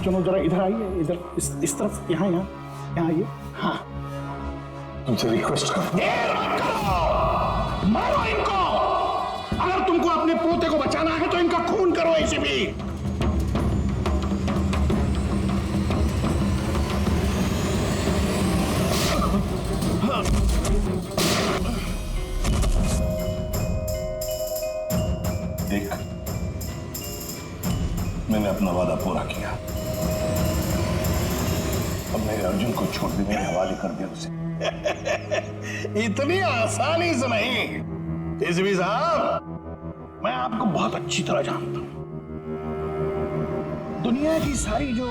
चलो जरा इधर आइए, इधर इस तरफ, यहाँ यहाँ यहाँ आइए। हाँ तुमसे रिक्वेस्ट कर, मारो इनको। अगर तुमको अपने पोते को बचाना है तो इनका खून करो ऐसे भी। देख, मैंने अपना वादा पूरा किया। अब मेरे अर्जुन को छोड़ दे, मेरे हवाले कर दे उसे। इतनी आसानी से नहीं एसपी साहब, मैं आपको बहुत अच्छी तरह जानता हूं। दुनिया की सारी जो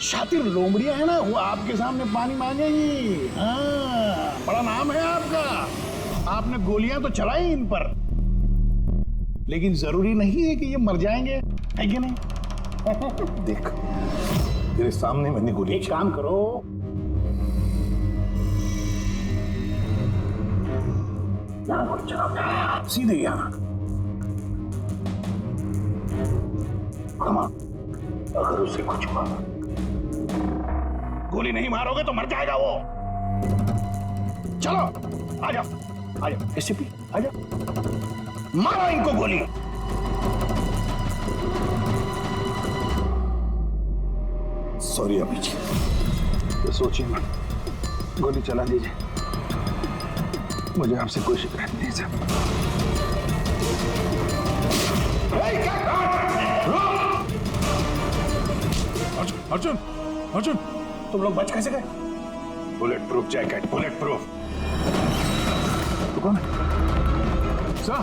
शातिर लोमड़ियां है ना, वो आपके सामने पानी मांगेगी। हाँ, बड़ा नाम है आपका, आपने गोलियां तो चलाई इन पर, लेकिन जरूरी नहीं है कि ये मर जाएंगे, है कि नहीं? देख, तेरे सामने मैंने गोली। एक काम करो, यहाँ पर चलो, सीधे यहाँ। अगर उसे कुछ हुआ, गोली नहीं मारोगे तो मर जाएगा वो। चलो आ जाओ, आ जाओ एसपी, आ जाओ, मारो इनको गोली। सॉरी अभी जी, तो सोचिए मत, गोली चला दीजिए, मुझे आपसे कोई शिकायत नहीं सर। अर्जुन, अर्जुन, तुम लोग बच कैसे गए? Bullet proof jacket, bullet proof. तो कौन है? सर,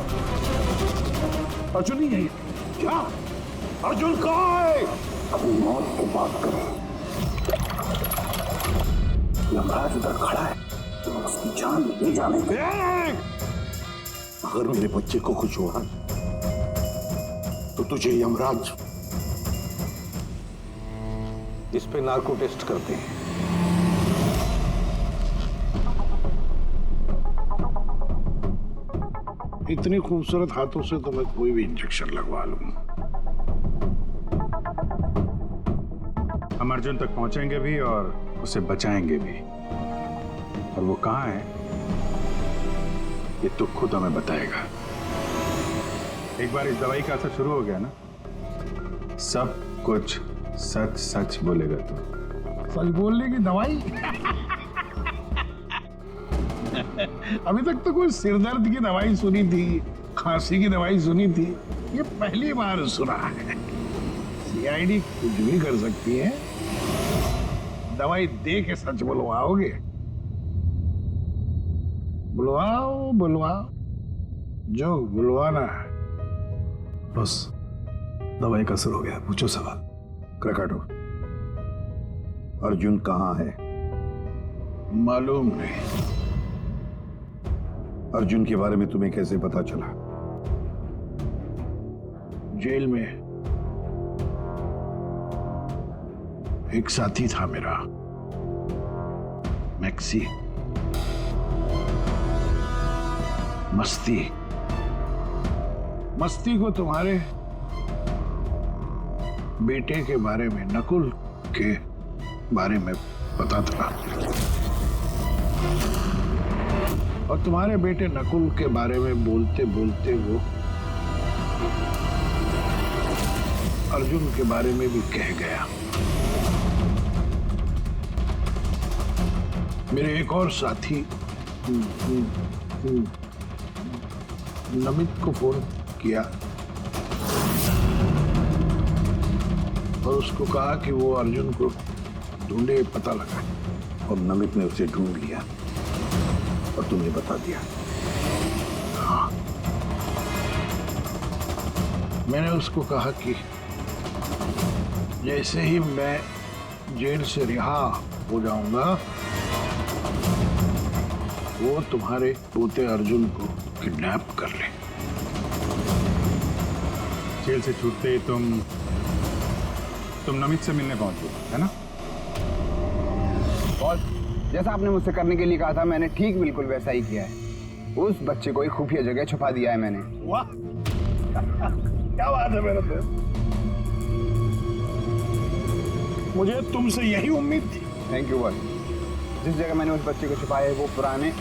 अर्जुन नहीं है क्या? अर्जुन कहाँ है? अपनी मौत की बात करो। यमराज उधर खड़ा है, तो उसकी जान नहीं जानेंगे। अगर मेरे बच्चे को कुछ हुआ तो तुझे यमराज इस पे नार्को टेस्ट करते हैं। इतनी खूबसूरत हाथों से तो मैं कोई भी इंजेक्शन लगवा लूंगा। हम अर्जुन तक पहुंचेंगे भी और उसे बचाएंगे भी, और वो कहाँ है ये तो खुद हमें बताएगा। एक बार इस दवाई का असर शुरू हो गया ना, सब कुछ सच सच बोलेगा तू। सच बोलने की दवाई? अभी तक तो कोई सिरदर्द की दवाई सुनी थी, खांसी की दवाई सुनी थी, ये पहली बार सुना है। सीआईडी कुछ भी कर सकती है, दवाई दे के सच बुलवाओगे? बुलवाओ बुलवाओ, जो बुलवाना है। बस दवाई का असर हो गया, पूछो सवाल। क्रकाटो, अर्जुन कहाँ है? मालूम नहीं। अर्जुन के बारे में तुम्हें कैसे पता चला? जेल में एक साथी था मेरा, मैक्सी। मस्ती को तुम्हारे बेटे के बारे में, नकुल के बारे में पता था, और तुम्हारे बेटे नकुल के बारे में बोलते बोलते वो अर्जुन के बारे में भी कह गया। मेरे एक और साथी नमित को फोन किया और उसको कहा कि वो अर्जुन को ढूंढे, पता लगा। और नमित ने उसे ढूंढ लिया और तुम्हें बता दिया। हाँ, मैंने उसको कहा कि जैसे ही मैं जेल से रिहा हो जाऊंगा, वो तुम्हारे पोते अर्जुन को किडनैप कर ले। जेल से छूटते ही तुम नमित से मिलने पहुंचे, है ना? और जैसा आपने मुझसे करने के लिए कहा था, मैंने ठीक बिल्कुल वैसा ही किया है। उस बच्चे को एक खुफिया जगह छुपा दिया है मैंने। वाह, क्या बात है मेरे दोस्त। मुझे तुमसे यही उम्मीद थी। Thank you boss. जिस जगह मैंने उस बच्चे को छुपाया है वो पुराने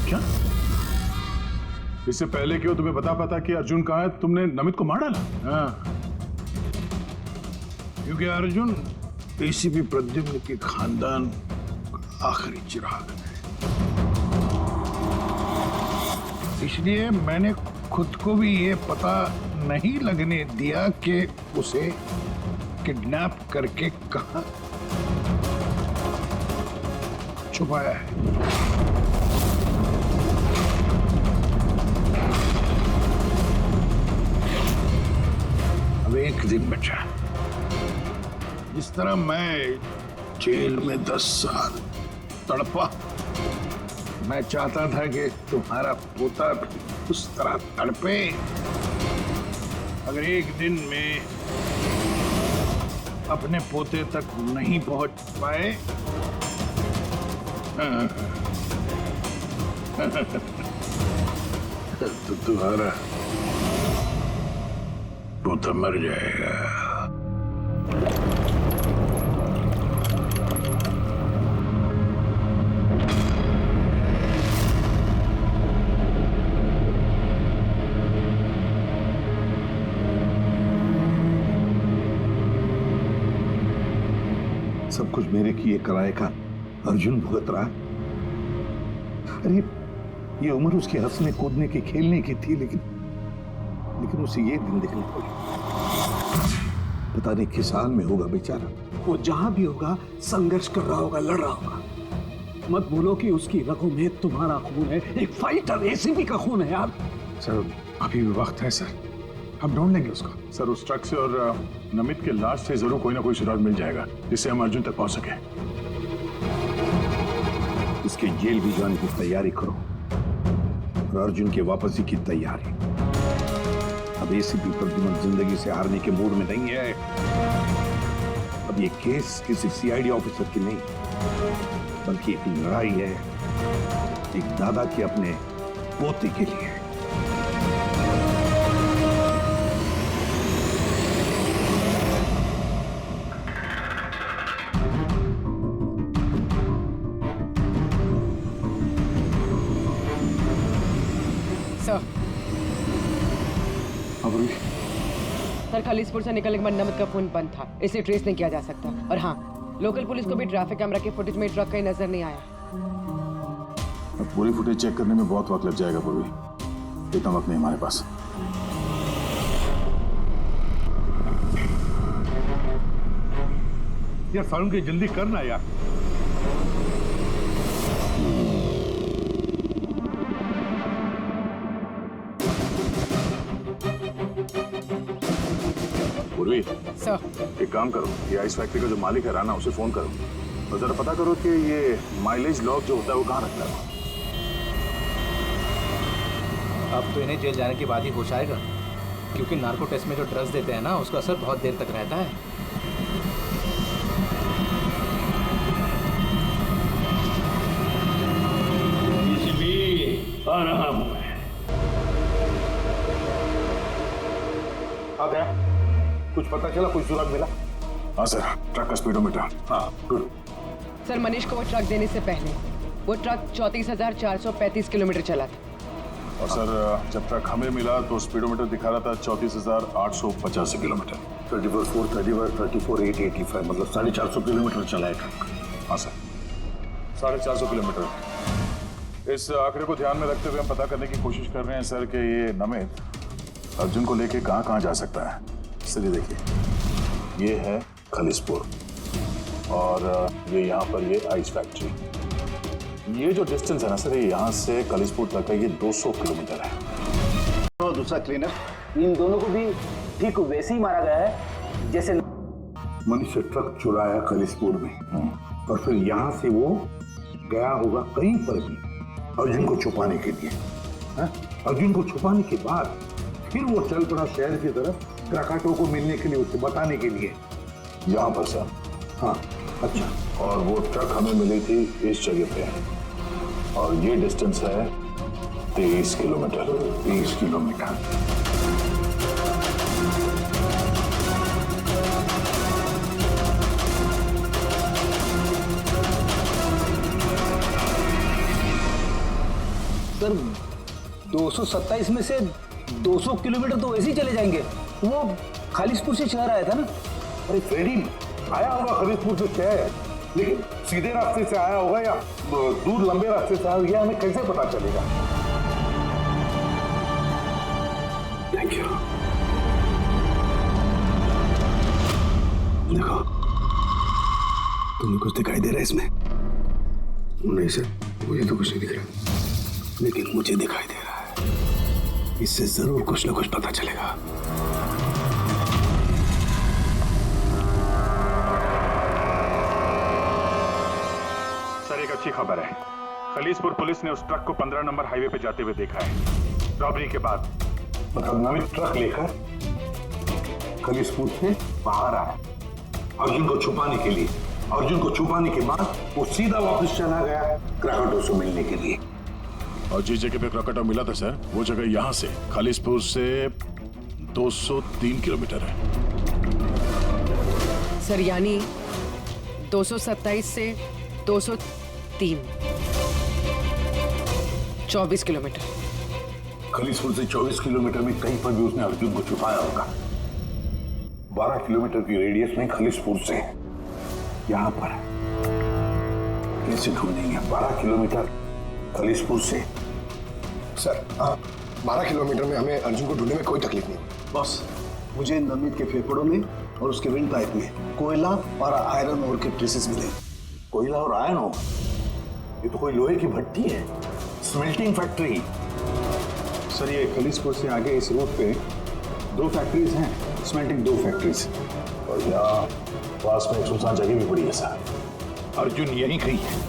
क्या? इससे पहले क्यों तुम्हें पता कि अर्जुन कहाँ है, तुमने नमित को मार डाला? हाँ, क्योंकि अर्जुन एसीपी प्रद्युम्न के खानदान का आखिरी चिराग है, इसलिए मैंने खुद को भी ये पता नहीं लगने दिया कि उसे किडनैप करके कहां छुपाया है। अब एक दिन बचा। जिस तरह मैं जेल में 10 साल तड़पा, मैं चाहता था कि तुम्हारा पोता भी उस तरह तड़पे। अगर एक दिन में अपने पोते तक नहीं पहुंच पाए तो तुम्हारा पोता मर जाएगा। सब कुछ मेरे किए कराए का अर्जुन भुगत रहा है। अरे ये उम्र उसके हंसने कूदने की खेलने की थी, लेकिन उसे ये दिन देखने पड़े। पता नहीं किस हाल में होगा बेचारा। वो जहां भी होगा संघर्ष कर रहा होगा, लड़ रहा होगा। मत भूलो कि उसकी रगों में तुम्हारा खून है, एक फाइटर एसीपी का खून है यार। सर अभी भी वक्त है सर, हम ढूंढ लेंगे उसको। सर उस ट्रक से और नमित के लाश से जरूर कोई ना कोई सुराग मिल जाएगा जिससे हम अर्जुन तक पहुंच सके। इसके जेल भी जाने की तैयारी करो और अर्जुन के वापसी की तैयारी। अब एसीपी प्रद्युम्न जिंदगी से हारने के मूड में नहीं है। अब ये केस किसी सीआईडी ऑफिसर की नहीं, बल्कि एक लड़ाई है एक दादा के अपने पोते के लिए। सर खलीसपुर से निकलने के बाद नमित का फोन बंद था, इसे ट्रेस नहीं किया जा सकता। और हाँ, लोकल पुलिस को भी ट्रैफिक कैमरा के फुटेज में ट्रक कहीं नजर नहीं आया। अब पूरी फुटेज चेक करने में बहुत वक्त लग जाएगा पूर्वी, इतना वक्त नहीं हमारे पास। यार फारून की जल्दी करना यार। पूर्वी सर एक काम करो, ये आइस फैक्ट्री का जो मालिक है राना, उसे फोन करो और जरा पता करो कि ये माइलेज लॉग जो होता है वो कहाँ रखता है। अब तो इन्हें जेल जाने के बाद ही होश आएगा, क्योंकि नार्को टेस्ट में जो ड्रग्स देते हैं ना, उसका असर बहुत देर तक रहता है। आ रहा हूं मैं। आ गया? कुछ पता चला, कोई सुराग मिला? हाँ सर, ट्रक का स्पीडोमीटर। हाँ गुड। सर मनीष को वो ट्रक देने से पहले वो ट्रक 34,435 किलोमीटर चला था। और सर जब ट्रक हमें मिला तो स्पीडोमीटर दिखा रहा था 34,885 किलोमीटर। 34,885 मतलब 450 किलोमीटर चला है ट्रक। हाँ सर, 450 किलोमीटर। इस आंकड़े को ध्यान में रखते हुए हम पता करने की कोशिश कर रहे हैं सर कि ये नमित अर्जुन को लेके कहाँ कहाँ जा सकता है। सर ये देखिए, ये है खलीसपुर और ये यहाँ पर ये आइस फैक्ट्री। ये जो डिस्टेंस है ना सर, ये यहाँ से खलीसपुर तक है, ये 200 किलोमीटर है। तो दूसरा क्लीनर, इन दोनों को भी ठीक वैसे ही मारा गया है जैसे मनीष से ट्रक चुराया खलीसपुर में और फिर यहाँ से वो गया होगा कहीं पर भी अर्जुन को छुपाने के लिए। अर्जुन को छुपाने के बाद फिर वो चल पड़ा शहर की तरफ क्रकाटो को मिलने के लिए, उसे बताने के लिए। यहाँ पर सर। हाँ अच्छा। और वो ट्रक हमें मिली थी इस जगह पे और ये डिस्टेंस है 23 किलोमीटर। 30 किलोमीटर। सर 227 में से 200 किलोमीटर तो वैसे ही चले जाएंगे। वो खालिसपुर से शहर आया था ना। अरे फ्रेडी आया होगा खरीदपुर से शहर, लेकिन सीधे रास्ते से आया होगा या दूर लंबे रास्ते से आया होगा, हमें कैसे पता चलेगा? Thank you. देखो, तुम्हें कुछ दिखाई दे रहा है इसमें? नहीं सर, मुझे तो कुछ नहीं दिख रहा, लेकिन मुझे दिखाई दे रहा है। इससे जरूर कुछ ना कुछ पता चलेगा। सर, एक अच्छी खबर है। खलीसपुर पुलिस ने उस ट्रक को 15 नंबर हाईवे पे जाते हुए देखा है, रॉबरी के बाद। मतलब नवी ट्रक लेकर खलीसपुर से बाहर आया अर्जुन को छुपाने के लिए। अर्जुन को छुपाने के बाद वो सीधा वापस चला गया क्राकटो से मिलने के लिए। और जिस जगह पे क्रॉकटा मिला था सर, वो जगह यहाँ से खालिसपुर से 203 किलोमीटर है। सर यानी 227 से 203, 24 किलोमीटर। खलीसपुर से 24 किलोमीटर में कहीं पर भी उसने अर्जुन को छुपाया होगा। 12 किलोमीटर की रेडियस में खलीसपुर से यहां पर कैसे ढूंढेंगे? 12 किलोमीटर खलीसपुर से। सर 12 किलोमीटर में हमें अर्जुन को ढूंढने में कोई तकलीफ नहीं। बॉस, मुझे नमित के फेफड़ों में और उसके विंड पाइप में कोयला और आयरन ओर के ट्रेसेस मिले। कोयला और आयरन हो? ये तो कोई लोहे की भट्टी है, स्मेल्टिंग फैक्ट्री। सर, ये खलीसपुर से आगे इस रूट पे 2 फैक्ट्रीज हैं, स्मेल्टिंग 2 फैक्ट्रीज। और यहाँ पास में एक सुनसान जगह भी पड़ी है सर। अर्जुन यहीं कहीं है,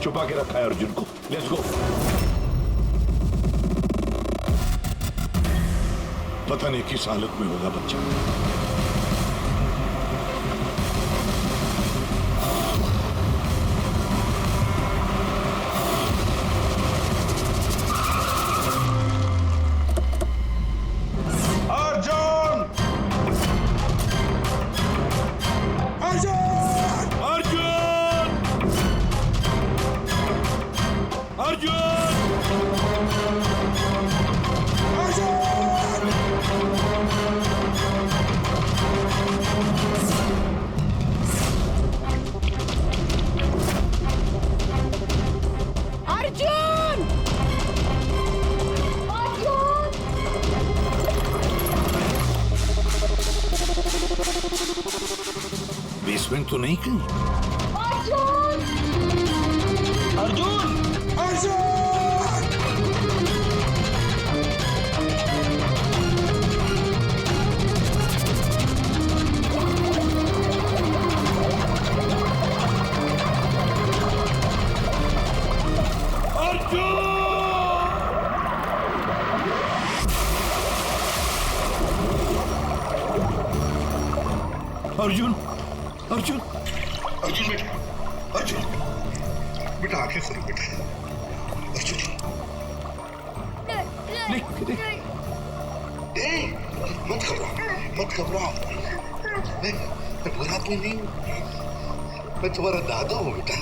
छुपा के रखा है अर्जुन को। Let's go. पता नहीं किस हालत में होगा बच्चा। बेसमेंट तो नहीं कहीं? अर्जुन, अर्जुन, अर्जुन बेटा, अर्जुन बेटा, आंखें खोलो बेटा। अर्जुन मत घबराओ, मत घबराओ। मैं बुरा आदमी नहीं हूँ, मैं तुम्हारा दादा हूँ बेटा।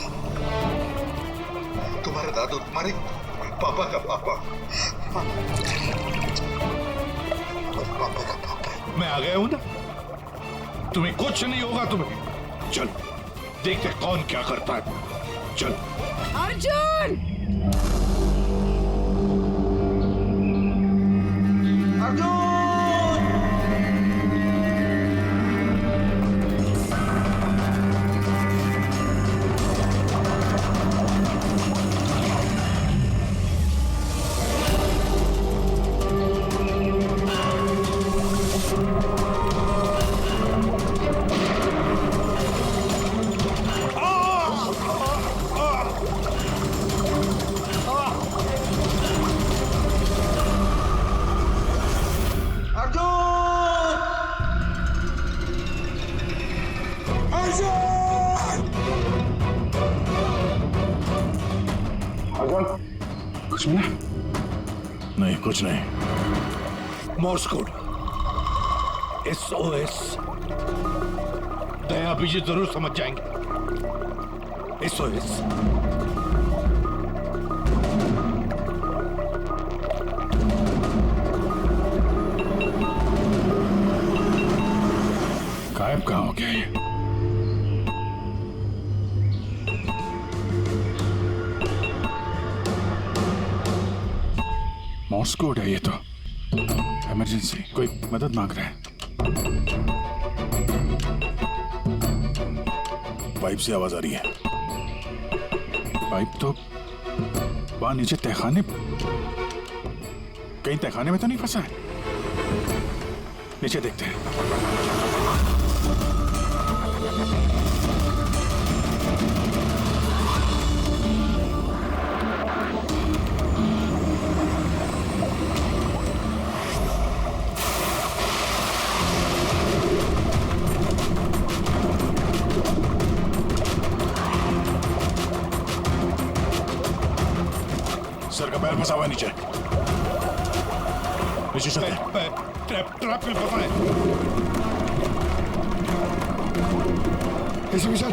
तुम्हारा दादा, तुम्हारे पापा का पापा, पापा का पापा। मैं आ गया हूं ना, तुम्हें कुछ नहीं होगा। तुम्हें चल देखते कौन क्या करता है। चल अर्जुन! कुछ मिला? नहीं, कुछ नहीं। Morse code SOS। दया बीजी जरूर समझ जाएंगे। SOS। गायब कहाँ हो गया ये? मॉर्स कोड है ये तो। इमरजेंसी, कोई मदद मांग रहा है। पाइप से आवाज आ रही है। पाइप तो वहां नीचे तहखाने, कहीं तहखाने में तो नहीं फंसा है? नीचे देखते हैं। सर का पैर फंसा हुआ है नीचे। नीचे चलते हैं। ट्रैप में फंसा है। कैसे विशाल?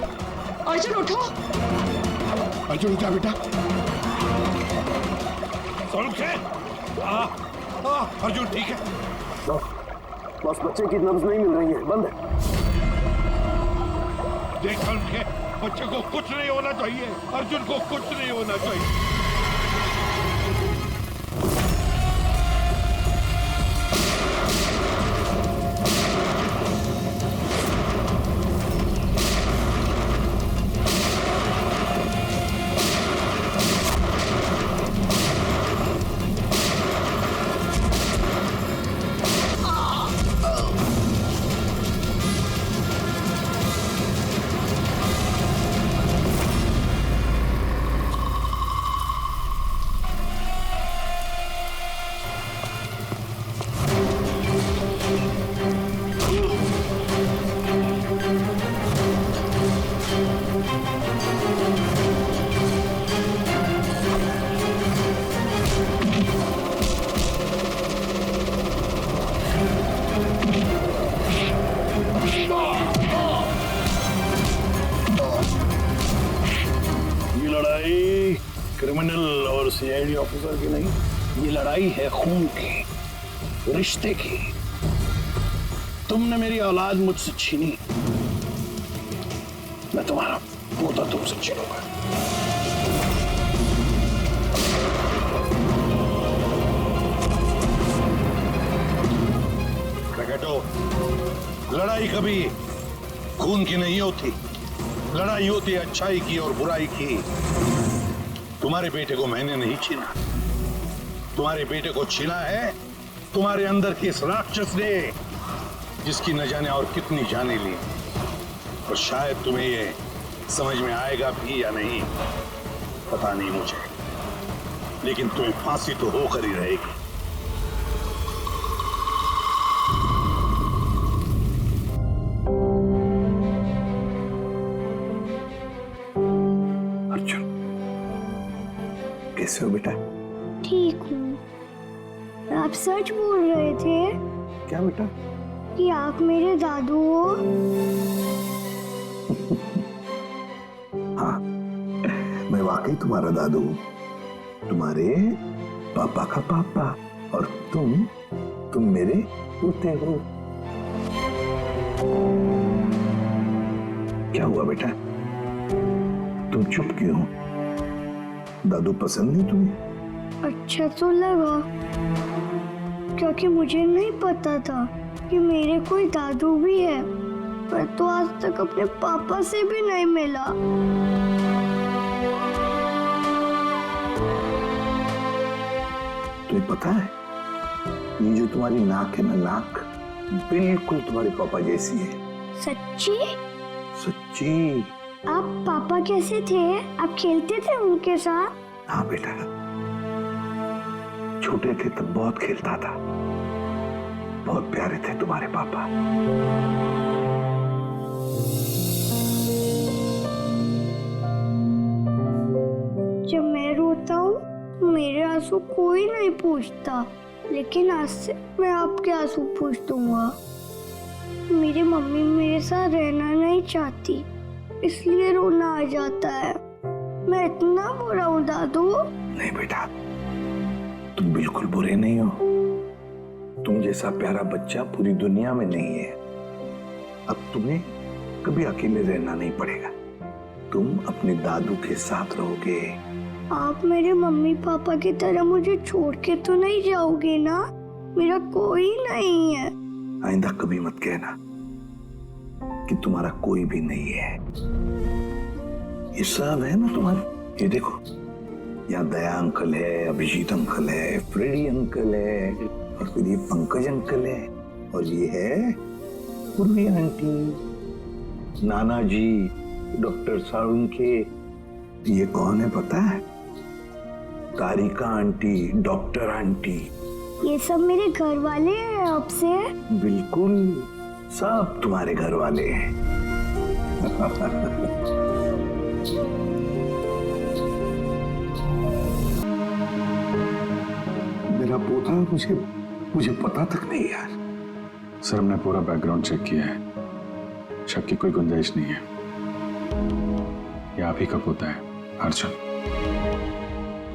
अर्जुन उठो। अर्जुन उठा बेटा। अर्जुन ठीक है? बस बच्चे की नब्ज नहीं मिल रही है, बंद है। देख के बच्चे को कुछ नहीं होना चाहिए, अर्जुन को कुछ नहीं होना चाहिए। क्रिमिनल और सीआईडी ऑफिसर की नहीं, ये लड़ाई है खून की, रिश्ते की। तुमने मेरी औलाद मुझसे छीनी, मैं तुम्हारा पोता तुमसे छीनूंगा। प्रकटो, लड़ाई कभी खून की नहीं होती, लड़ाई होती है अच्छाई की और बुराई की। तुम्हारे बेटे को मैंने नहीं छीना, तुम्हारे बेटे को छीना है तुम्हारे अंदर के इस राक्षस ने, जिसकी न जाने और कितनी जाने ली। और शायद तुम्हें ये समझ में आएगा भी या नहीं पता नहीं मुझे, लेकिन तुम्हें फांसी तो होकर ही रहेगी। अर्जुन, कैसे हो बेटा? ठीक हूँ। आप सच बोल रहे थे क्या बेटा? कि आप मेरे दादू हो? हाँ, मैं वाकई तुम्हारा दादू हूँ, तुम्हारे पापा का पापा, और तुम मेरे पोते हो। क्या हुआ बेटा, तुम चुप क्यों हो? दादू पसंद नहीं तुम्हें? अच्छा तो लगा, क्योंकि मुझे नहीं पता था कि मेरे कोई दादू भी है। पर तो आज तक अपने पापा से भी नहीं मिला। तुम्हें पता है, ये जो तुम्हारी नाक है ना, नाक बिल्कुल तुम्हारे पापा जैसी है। सच्ची? सच्ची। आप पापा कैसे थे? आप खेलते थे उनके साथ? हाँ बेटा, छोटे थे तब बहुत खेलता था, बहुत प्यारे थे तुम्हारे पापा। जब मैं रोता हूँ मेरे आंसू कोई नहीं पूछता, लेकिन आज से मैं आपके आंसू पूछ दूंगा। मेरी मम्मी मेरे साथ रहना नहीं चाहती, इसलिए रोना आ जाता है। मैं इतना बुरा हूँ दादू? नहीं बेटा, तुम बिल्कुल बुरे नहीं हो। तुम जैसा प्यारा बच्चा पूरी दुनिया में नहीं है। अब तुम्हें कभी अकेले रहना नहीं पड़ेगा। तुम अपने दादू के साथ रहोगे। आप मेरे मम्मी पापा की तरह मुझे छोड़ के तो नहीं जाओगे ना? मेरा कोई नहीं है। आइंदा कभी मत कहना कि तुम्हारा कोई भी नहीं है। ये सब है ना तुम्हारे। ये देखो, यहाँ दया अंकल है, अभिजीत अंकल है, फ्रेडी अंकल है, और फिर ये पंकज अंकल है, और ये है पूर्वी आंटी, नाना जी, डॉक्टर साळुंखे। ये कौन है पता है? तारिका आंटी, डॉक्टर आंटी। ये सब मेरे घर वाले हैं आपसे? बिल्कुल, सब तुम्हारे घर वाले हैं। मेरा पोता मुझे पता तक नहीं यार। सर हमने पूरा बैकग्राउंड चेक किया है, शक की कोई गुंजाइश नहीं है। ये आप ही का पोता है, अर्जुन।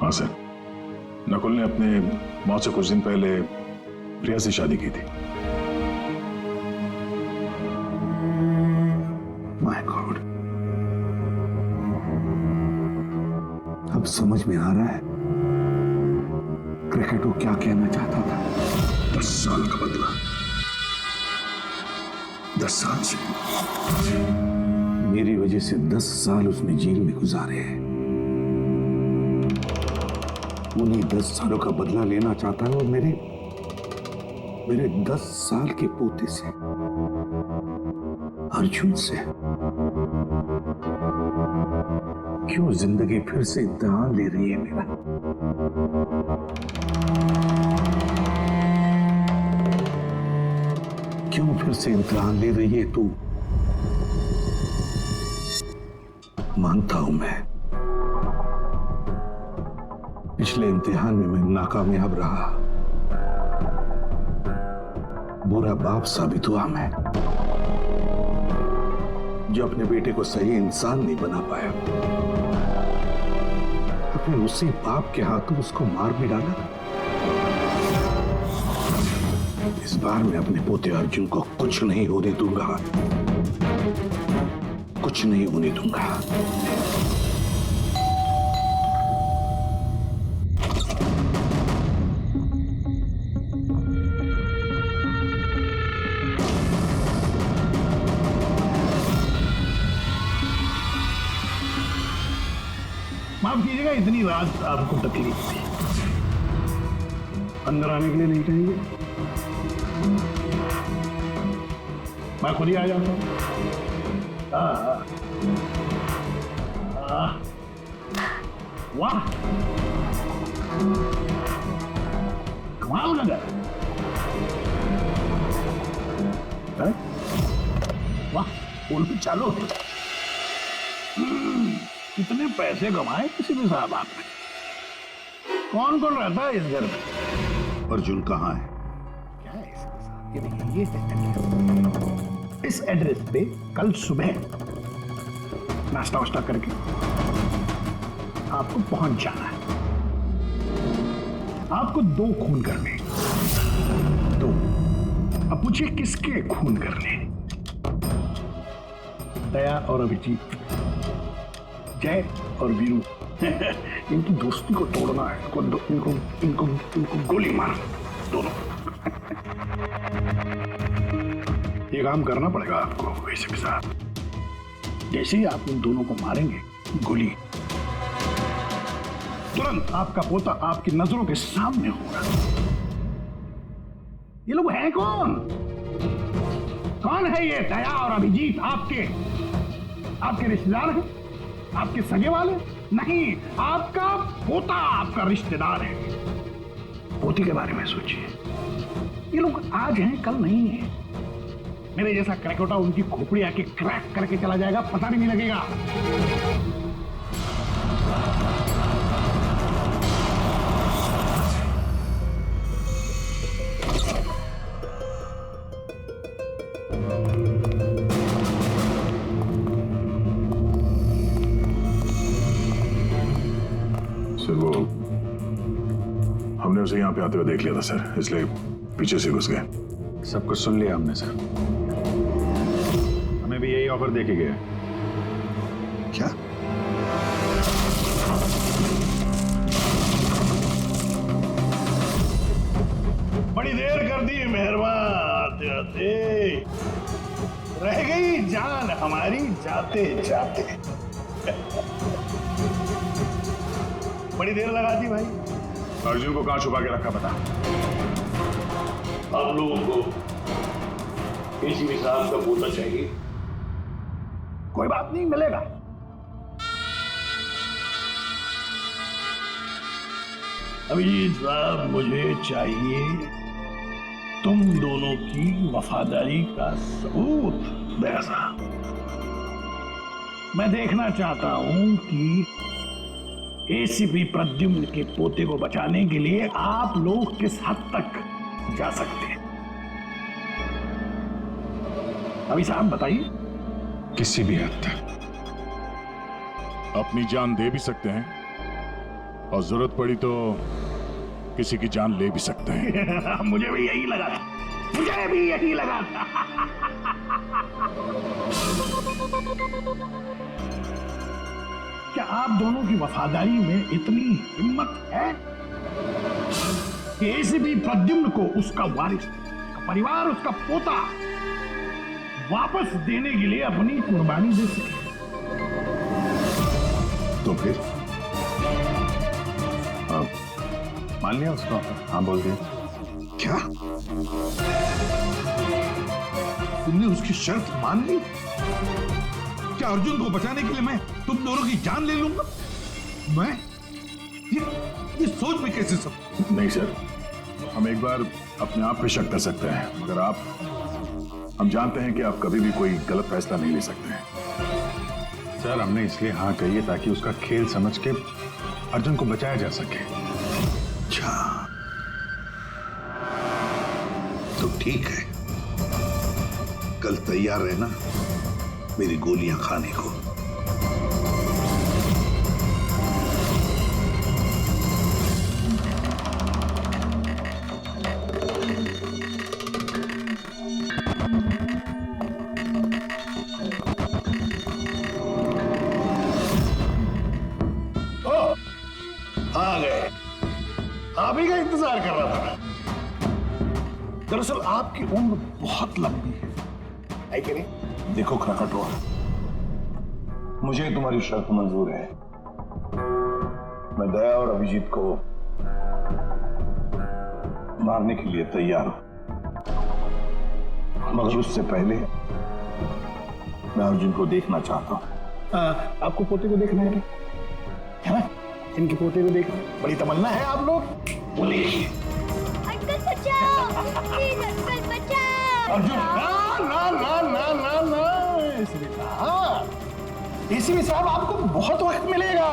हाँ सर, नकुल ने अपने मौत से कुछ दिन पहले प्रिया से शादी की थी। माय गॉड, अब समझ में आ रहा है क्रिकेट वो क्या कहना चाहता था। 10 साल का बदला, 10 साल से। मेरी वजह से 10 साल उसने जेल में गुजारे हैं। उन्हीं 10 सालों का बदला लेना चाहता है, और मेरे 10 साल के पोते से, अर्जुन से। क्यों जिंदगी फिर से इम्तिहान ले रही है मेरा? क्यों फिर से इम्तिहान ले रही है तू? मानता हूं मैं, पिछले इम्तिहान में मैं नाकामयाब रहा, बुरा बाप साबित हुआ मैं, जो अपने बेटे को सही इंसान नहीं बना पाया। अपने उसी बाप के हाथों उसको मार भी डाला। इस बार मैं अपने पोते अर्जुन को कुछ नहीं होने दूंगा, कुछ नहीं होने दूंगा। माफ कीजिएगा, इतनी रात आपको तकलीफ थी। अंदर आने के लिए नहीं कहेंगे? मैं खुद ही आ जाता हूँ। वाह, कमाल लगा। वाह, पुल भी चालू है। कितने पैसे कमाए किसी भी साहब आपने? कौन कौन रहता है इस घर में? अर्जुन कहाँ है? क्या है इसके साथ? ये देखिए, ये इस एड्रेस पे कल सुबह नाश्ता वाश्ता करके आपको पहुंच जाना है। आपको 2 खून करने, 2। अब पूछिए किसके खून करने? दया और अभिजीत, जय और वीरू। इनकी दोस्ती को तोड़ना है। इनको गोली मार दोनों। ये काम करना पड़ेगा आपको वैसे के साथ। जैसे ही आप इन दोनों को मारेंगे, गोली तुरंत आपका पोता आपकी नजरों के सामने होगा। ये लोग हैं कौन? कौन है ये दया और अभिजीत? आपके रिश्तेदार हैं? आपके सगे वाले? नहीं, आपका पोता आपका रिश्तेदार है। पोती के बारे में सोचिए। ये लोग आज हैं, कल नहीं है। मेरे जैसा क्रैकोटा उनकी खोपड़ी आके क्रैक करके चला जाएगा, पता भी नहीं लगेगा। सर वो हमने उसे यहाँ पे आते हुए देख लिया था सर, इसलिए पीछे से घुस गए। सब कुछ सुन लिया हमने सर। में भी यही ऑफर देके गया। क्या? बड़ी देर कर दी मेहरबान, आते आते रह गई जान हमारी जाते जाते। बड़ी देर लगा दी भाई। अर्जुन को कहां छुपा के रखा पता? आप लोगों को एसीपी साहब का पोता चाहिए। कोई बात नहीं, मिलेगा। अभिजीत साहब, मुझे चाहिए तुम दोनों की वफादारी का सबूत। वैसा मैं देखना चाहता हूं कि एसीपी प्रद्युम्न के पोते को बचाने के लिए आप लोग किस हद तक जा सकते हैं। अभी साहब बताइए। किसी भी हद तक। अपनी जान दे भी सकते हैं और जरूरत पड़ी तो किसी की जान ले भी सकते हैं। मुझे भी यही लगा था, मुझे भी यही लगा था। क्या आप दोनों की वफादारी में इतनी हिम्मत है कि एसीपी प्रद्युम्न को उसका वारिस, उसका परिवार, उसका पोता वापस देने के लिए अपनी कुर्बानी दे सके? तो फिर मान लिया उसको? हाँ बोल दिया। क्या तुमने उसकी शर्त मान ली? क्या अर्जुन को बचाने के लिए मैं तुम दोनों की जान ले लूंगा? मैं ये सोच में कैसे सब? नहीं सर, हम एक बार अपने आप पे शक कर सकते हैं, मगर हम जानते हैं कि आप कभी भी कोई गलत फैसला नहीं ले सकते हैं। सर हमने इसलिए हाँ कही है ताकि उसका खेल समझ के अर्जुन को बचाया जा सके। अच्छा तो ठीक है, कल तैयार रहना मेरी गोलियां खाने को। आ गए, आप ही का इंतजार कर रहा था। दरअसल आपकी उम्र बहुत लंबी है कि नहीं? देखो खरकटवा, मुझे तुम्हारी शर्त मंजूर है। मैं दया और अभिजीत को मारने के लिए तैयार हूं, मगर उससे पहले मैं अर्जुन को देखना चाहता हूं। आपको पोते को देखना है ना? इनके पोते को देखना बड़ी तमन्ना है। आप लोग बोलिए अंकल बचाओ, प्लीज अंकल बचाओ। अर्जुन, ना ना ना ना ना एसीपी साहब, आपको बहुत वक्त मिलेगा।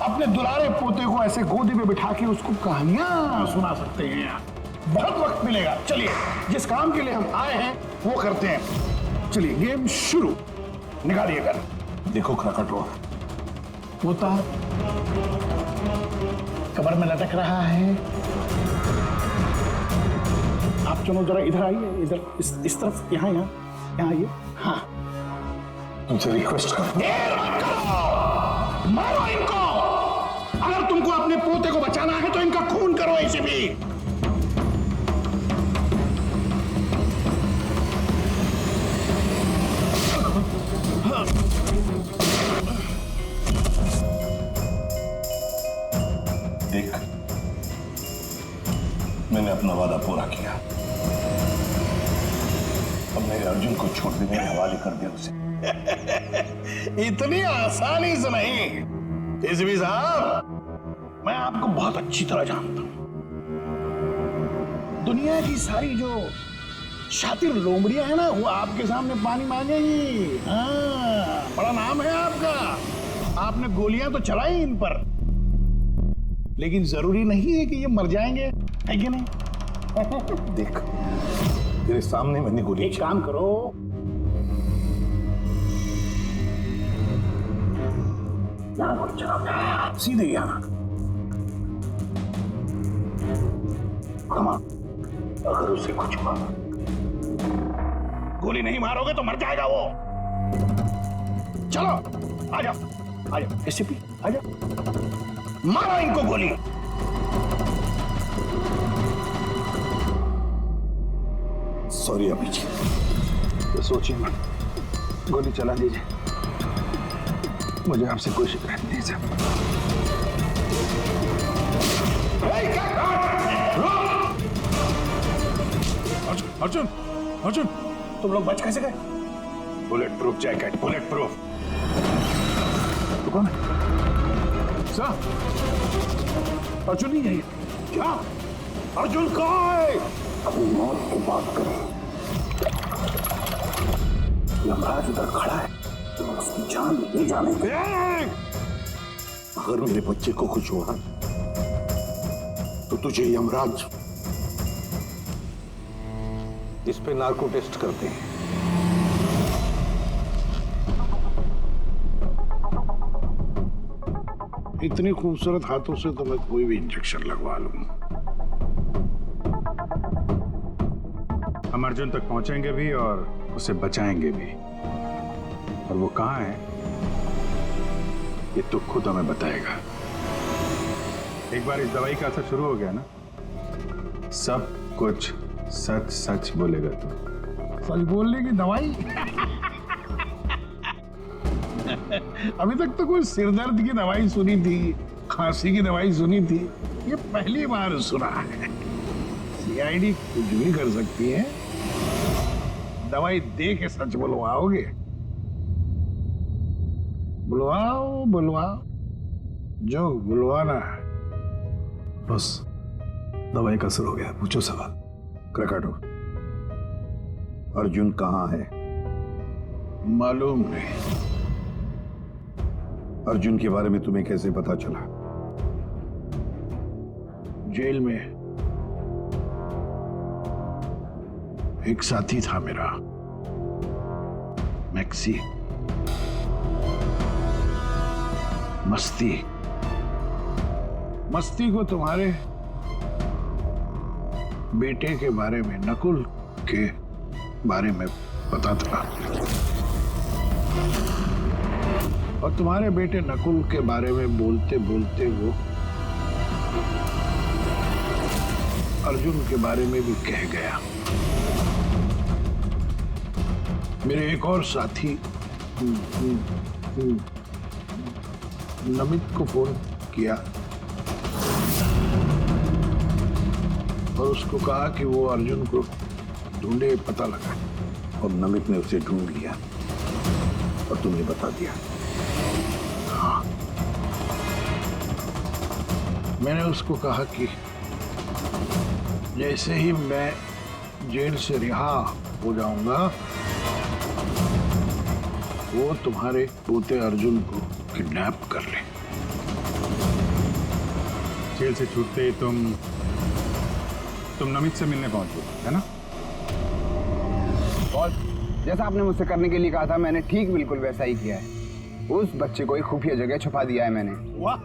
अपने दुलारे पोते को ऐसे गोदी में बिठा के उसको कहानियां सुना सकते हैं। बहुत वक्त मिलेगा। चलिए, जिस काम के लिए हम आए हैं वो करते हैं। चलिए, गेम शुरू। निकालिए कर। देखो खरकटवा, पोता कमर में लटक रहा है। आप चलो जरा इधर आइए, इधर इस तरफ, यहाँ यहाँ यहाँ आइए। हाँ, तुमसे रिक्वेस्ट कर, मारो इनको। अगर तुमको अपने पोते को बचाना है तो इनका खून करो। इसे भी देख, मैंने अपना वादा पूरा किया। अब मेरे अर्जुन को छोड़ दे, मेरे हवाले कर दे उसे। इतनी आसानी से नहीं एसीपी साहब, मैं आपको बहुत अच्छी तरह जानता हूं। दुनिया की सारी जो शातिर लोमड़ियां हैं ना, वो आपके सामने पानी मांगेगी। हाँ, बड़ा नाम है आपका। आपने गोलियां तो चलाई इन पर, लेकिन जरूरी नहीं है कि ये मर जाएंगे, है कि नहीं? देख, तेरे सामने मैंने गोली। एक काम करो, यहां गोली चलाओ, सीधे यहां। कमान, अगर उसे कुछ हुआ, गोली नहीं मारोगे तो मर जाएगा वो। चलो आ जाओ एसीपी आ जाओ, मारो इनको गोली। सॉरी अभी जी, तो सोचिए मत, गोली चला दीजिए, मुझे आपसे कोई शिकायत नहीं सर। अर्जुन अर्जुन, तुम लोग बच कैसे गए? Bullet proof jacket, bullet proof. तो कौन है? सर अर्जुन नहीं है ये। क्या अर्जुन कहाँ है? अभी मौत की बात करें, यमराज उधर खड़ा है, तो उसकी जान नहीं जानेंगे। अगर मेरे बच्चे को कुछ हुआ तो तुझे यमराज इस पे नार्को टेस्ट करते हैं। इतनी खूबसूरत हाथों से तो मैं कोई भी इंजेक्शन लगवा लूं। हम अर्जुन तक पहुंचेंगे भी और उसे बचाएंगे भी, और वो कहाँ है ये तो खुद हमें बताएगा। एक बार इस दवाई का असर शुरू हो गया ना, सब कुछ सच सच बोलेगा तू। सच बोलने की दवाई? अभी तक तो कोई सिरदर्द की दवाई सुनी थी, खांसी की दवाई सुनी थी, ये पहली बार सुना है। सीआईडी कुछ भी कर सकती है, दवाई दे के सच बुलवाओगे? बुलवाओ बुलवाओ, जो बुलवाना है। बस दवाई का असर हो गया, पूछो सवाल। क्रकाटो, अर्जुन कहाँ है? मालूम नहीं। अर्जुन के बारे में तुम्हें कैसे पता चला? जेल में एक साथी था मेरा, मैक्सी। मस्ती को तुम्हारे बेटे के बारे में, नकुल के बारे में पता था, और तुम्हारे बेटे नकुल के बारे में बोलते बोलते वो अर्जुन के बारे में भी कह गया। मेरे एक और साथी नमित को फोन किया और उसको कहा कि वो अर्जुन को ढूंढे, पता लगा। और नमित ने उसे ढूंढ लिया और तुम्हें बता दिया। हाँ, मैंने उसको कहा कि जैसे ही मैं जेल से रिहा हो जाऊंगा, वो तुम्हारे पोते अर्जुन को किडनैप कर ले। जेल से छूटते ही तुम नमित से मिलने पहुंचे, है ना? और जैसा आपने मुझसे करने के लिए कहा था, मैंने ठीक बिल्कुल वैसा ही किया है। उस बच्चे को एक खुफिया जगह छुपा दिया है मैंने। वाह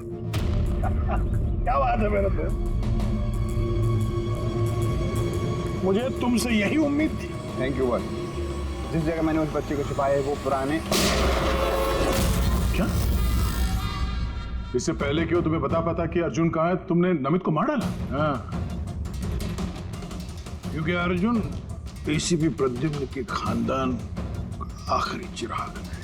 क्या बात है मेरे दोस्त, मुझे तुमसे यही उम्मीद थी। Thank you boss. जिस जगह मैंने उस बच्चे को छुपाया है वो पुराने। क्या? इससे पहले क्यों तुम्हें पता कि अर्जुन कहाँ है, तुमने नमित को मार डाला? हाँ, क्योंकि अर्जुन एसीपी प्रद्युम्न के खानदान का आखिरी चिराग है,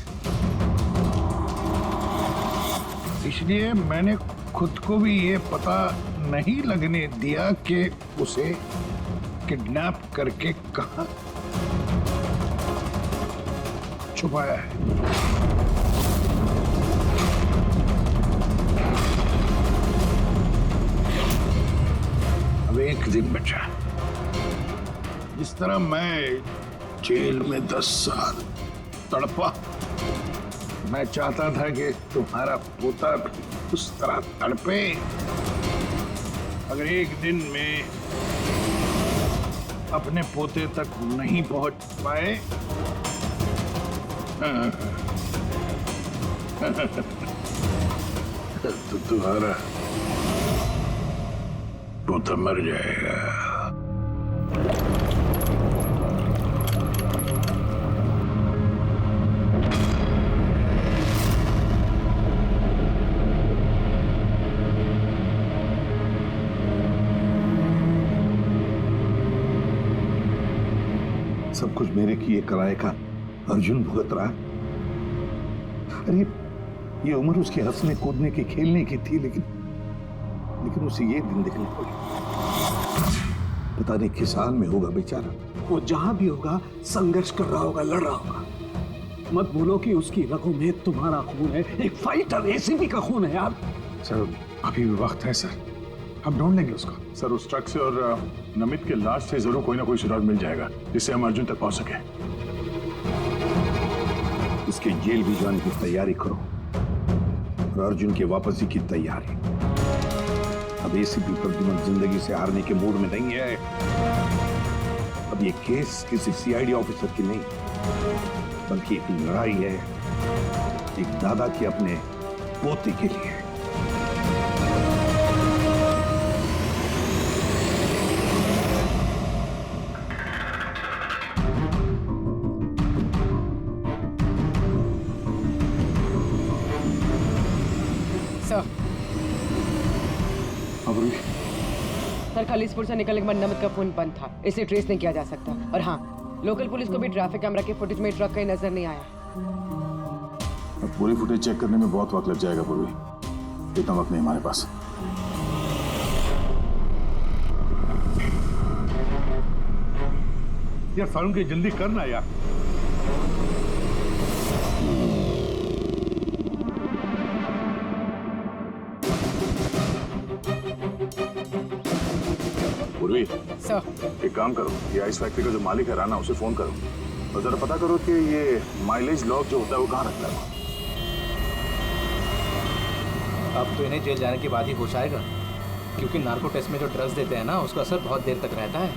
इसलिए मैंने खुद को भी ये पता नहीं लगने दिया कि उसे किडनैप करके कहां छुपाया है। अब एक दिन बचा। जिस तरह मैं जेल में 10 साल तड़पा, मैं चाहता था कि तुम्हारा पोता भी उस तरह तड़पे। अगर एक दिन में अपने पोते तक नहीं पहुंच पाए तो तुम्हारा पोता मर जाएगा। सब कुछ मेरे किए कराए का अर्जुन भुगत रहा। अरे ये उम्र उसके हंसने कूदने की खेलने की थी, लेकिन उसे ये दिन देखने पड़े। पता नहीं किस हाल में होगा बेचारा। वो जहां भी होगा संघर्ष कर रहा होगा, लड़ रहा होगा। मत भूलो कि उसकी रगों में तुम्हारा खून है, एक फाइटर एसीपी का खून है यार। सर अभी भी वक्त है सर, हम ढूंढ लेंगे उसको। सर उस ट्रक से और नमित के लाश से जरूर कोई ना कोई सुराग मिल जाएगा जिससे हम अर्जुन तक पहुंच सके। इसके जेल भी जाने की तैयारी करो और अर्जुन के वापसी की तैयारी। अब एसीपी प्रद्युमन जिंदगी से हारने के मूड में नहीं है। अब ये केस किसी सीआईडी ऑफिसर की नहीं, बल्कि एक लड़ाई है एक दादा के अपने पोते के लिए। सर खलीसपुर से निकलने के बाद नमित का फोन बंद था, इसे ट्रेस नहीं किया जा सकता। और हाँ, लोकल पुलिस को भी ट्रैफिक कैमरा के फुटेज में ट्रक कहीं नजर नहीं आया। अब पूरी फुटेज चेक करने में बहुत वक्त लग जाएगा पूर्वी, इतना वक्त नहीं हमारे पास। यार फारूक के जल्दी करना यार। पूर्वी सर एक काम करो, ये आइस फैक्ट्री का जो मालिक है राना, उसे फोन करो और जरा पता करो कि ये माइलेज लॉग जो होता है वो कहाँ रखता है। अब तो इन्हें जेल जाने के बाद ही होश आएगा, क्योंकि नार्को टेस्ट में जो ड्रग्स देते हैं ना, उसका असर बहुत देर तक रहता है।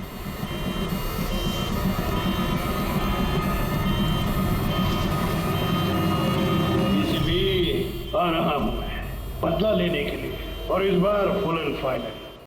आ रहा हूं मैं बदला लेने के लिए, और इस बार फुल एंड फाइनल।